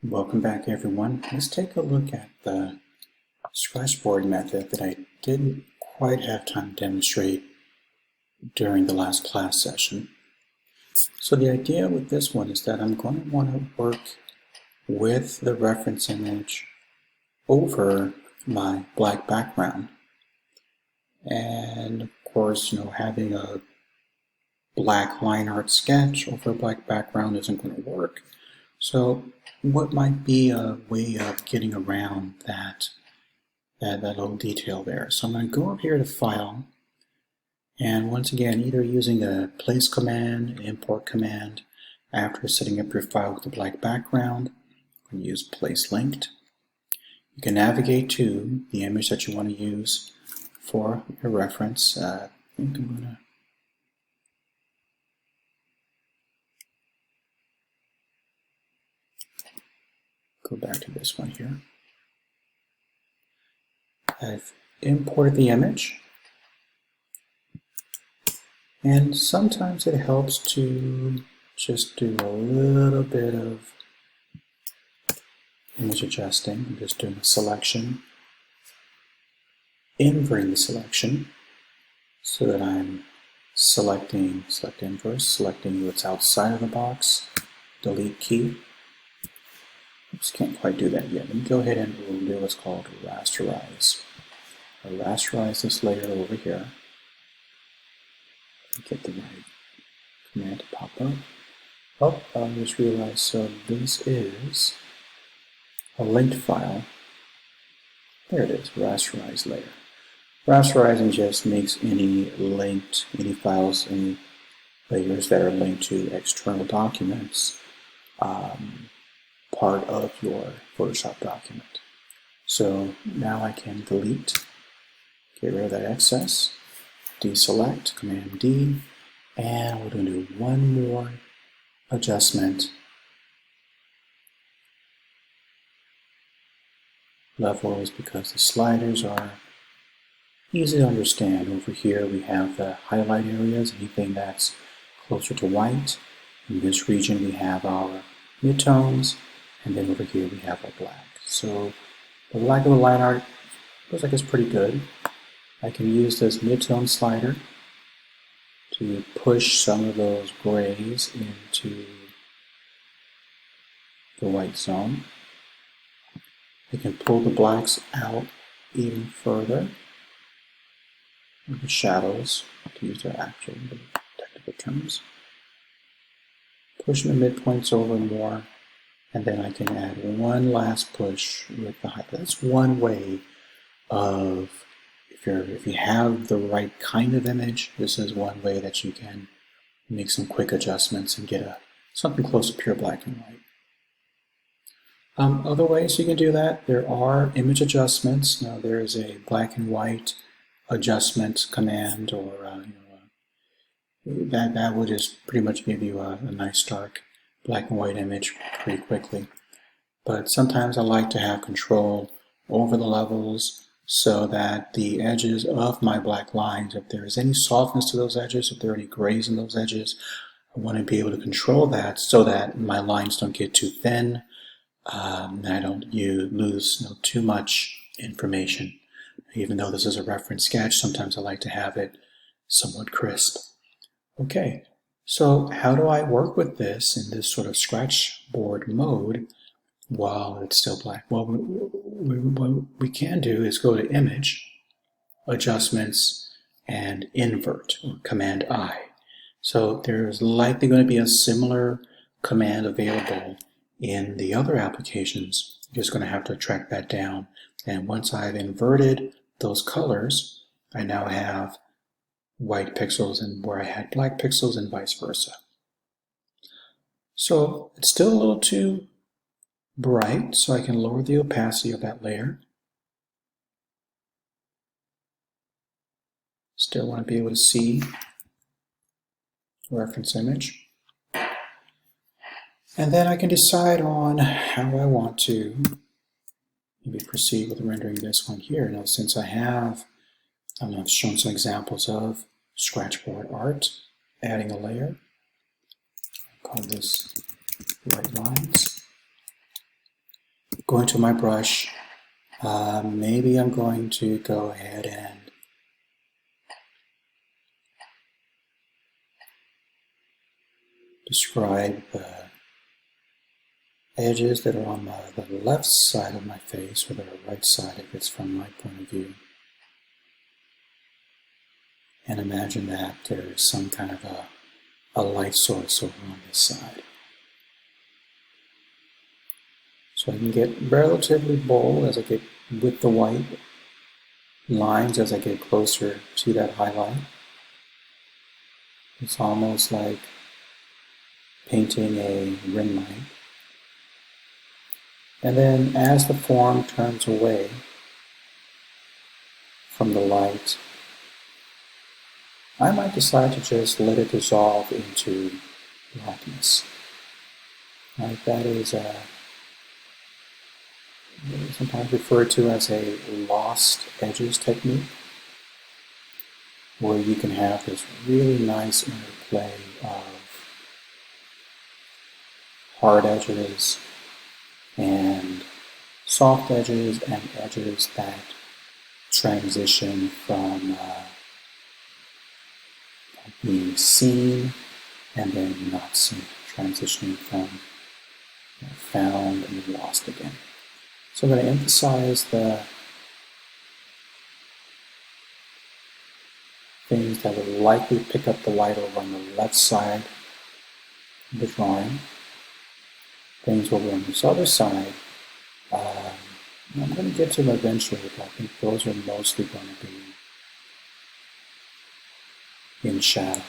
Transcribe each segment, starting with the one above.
Welcome back, everyone. Let's take a look at the Scratchboard method that I didn't quite have time to demonstrate during the last class session. So the idea with this one is that I'm going to want to work with the reference image over my black background. And of course, having a black line art sketch over a black background isn't going to work. So what might be a way of getting around that little detail there? So I'm going to go over here to File, and once again, either using a place command, import command, after setting up your file with the black background, I'm going to use place linked. You can navigate to the image that you want to use for your reference. I think I'm going to go back to this one here. I've imported the image, and sometimes it helps to just do a little bit of image adjusting. I'm just doing a selection, inverting the selection so that I'm selecting inverse, selecting what's outside of the box, delete key. Oops, can't quite do that yet. Let me go ahead and we'll do what's called rasterize. I'll rasterize this layer over here. Get the right command to pop up. Oh, I just realized, so this is a linked file. There it is, rasterize layer. Rasterizing just makes any files, any layers that are linked to external documents part of your Photoshop document. So now I can delete, get rid of that excess, deselect, Command D, and we're going to do one more adjustment. Levels, because the sliders are easy to understand. Over here we have the highlight areas, anything that's closer to white. In this region we have our midtones, and then over here we have our black. So the black of the line art looks like it's pretty good. I can use this midtone slider to push some of those grays into the white zone. I can pull the blacks out even further with the shadows, to use their actual technical terms. Pushing the midpoints over more, and then I can add one last push with the highlight. That's one way of, if you have the right kind of image, this is one way that you can make some quick adjustments and get something close to pure black and white. Other ways you can do that, there are image adjustments. Now there is a black and white adjustment command, or that will just pretty much give you a nice dark black and white image pretty quickly. But sometimes I like to have control over the levels so that the edges of my black lines, if there is any softness to those edges, if there are any grays in those edges, I want to be able to control that so that my lines don't get too thin, and I don't lose too much information. Even though this is a reference sketch, sometimes I like to have it somewhat crisp. Okay, so how do I work with this in this sort of Scratchboard mode while it's still black? Well, what we can do is go to Image, Adjustments, and Invert, or Command I. So there's likely going to be a similar command available in the other applications. You're just going to have to track that down. And once I've inverted those colors, I now have white pixels and where I had black pixels, and vice versa. So it's still a little too bright, so I can lower the opacity of that layer. Still want to be able to see the reference image. And then I can decide on how I want to maybe proceed with rendering this one here. Now, since I've shown some examples of Scratchboard art, adding a layer. Call this white lines. Going to my brush, maybe I'm going to go ahead and describe the edges that are on the left side of my face, or the right side if it's from my point of view. And imagine that there is some kind of a light source over on this side. So I can get relatively bold as I get with the white lines as I get closer to that highlight. It's almost like painting a rim light. And then as the form turns away from the light, I might decide to just let it dissolve into blackness. Right, that is sometimes referred to as a lost edges technique, where you can have this really nice interplay of hard edges and soft edges and edges that transition from being seen and then not seen, transitioning from found and lost again. So I'm going to emphasize the things that would likely pick up the light over on the left side of the drawing. Things over on this other side, I'm going to get to them eventually, but I think those are mostly going to be in shadow.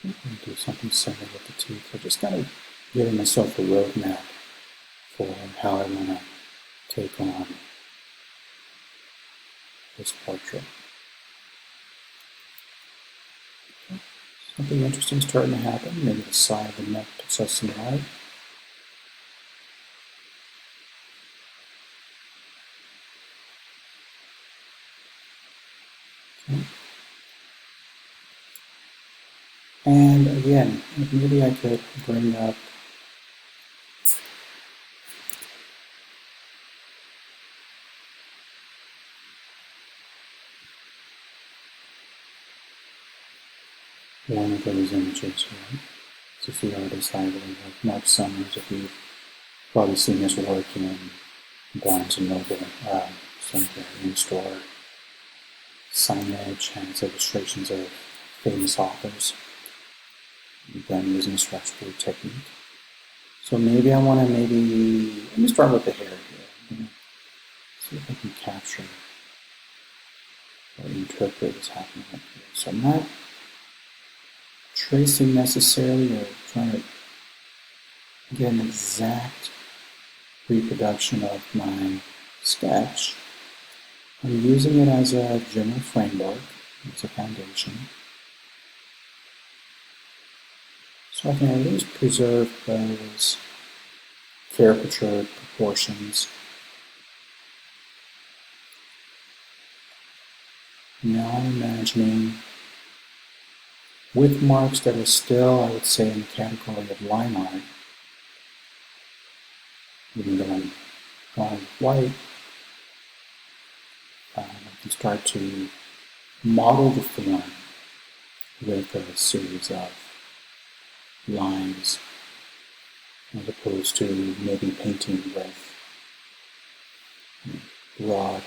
I'm going to do something similar with the teeth. I'm just kind of giving myself a roadmap for how I want to take on this portrait. Okay. Something interesting starting to happen. Maybe the side of the neck picks up some light. Okay. And again, maybe I could bring up one of those images here. This is the artist I really like, Mark Summers. If you've probably seen his work in Barnes & Noble, some of their in-store signage has illustrations of famous authors, again using the Scratchboard technique. So maybe I want to let me start with the hair here. See if I can capture or interpret what's happening up here. So I'm not tracing necessarily or trying to get an exact reproduction of my sketch. I'm using it as a general framework, as a foundation, so I can at least preserve those caricature proportions. Now I'm imagining with marks that are still, I would say, in the category of line art, even though I'm going white, I can start to model the form with a series of lines, as opposed to maybe painting with broad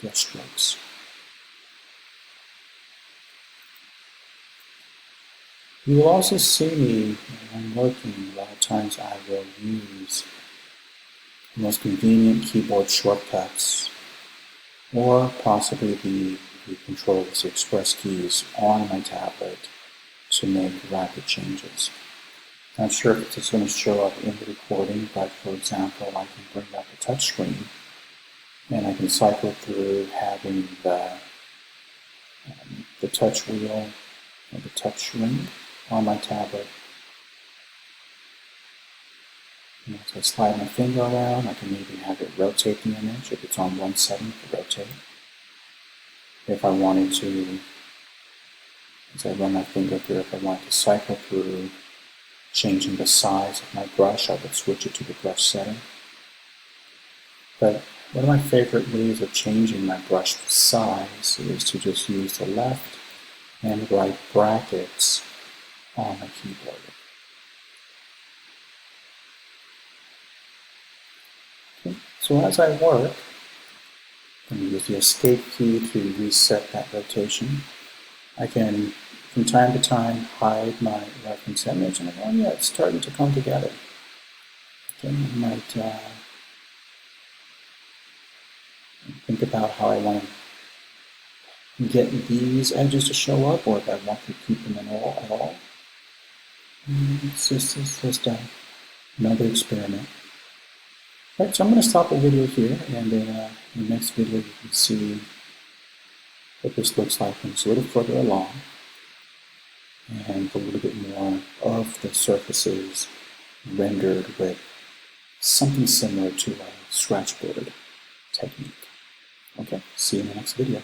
brush strokes. You will also see me, when I'm working, a lot of times I will use the most convenient keyboard shortcuts, or possibly the controls, the express keys on my tablet to make rapid changes. Not sure if it's going to show up in the recording, but for example, I can bring up the touch screen and I can cycle through having the touch wheel or the touch ring on my tablet. And as I slide my finger around, I can maybe have it rotate the image if it's on one setting to rotate. If I wanted to as I run my finger through. If I want to cycle through changing the size of my brush, I would switch it to the brush setting. But one of my favorite ways of changing my brush size is to just use the left and right brackets on the keyboard. Okay. So as I work, I'm going to use the escape key to reset that rotation. I can, from time to time, hide my reference image, and oh yeah, it's starting to come together. Okay, I might think about how I want to get these edges to show up, or if I want to keep them in at all. It's just another experiment. Right, so I'm going to stop the video here, and in the next video you can see what this looks like when it's a little further along, and a little bit more of the surfaces rendered with something similar to a Scratchboard technique. Okay, see you in the next video.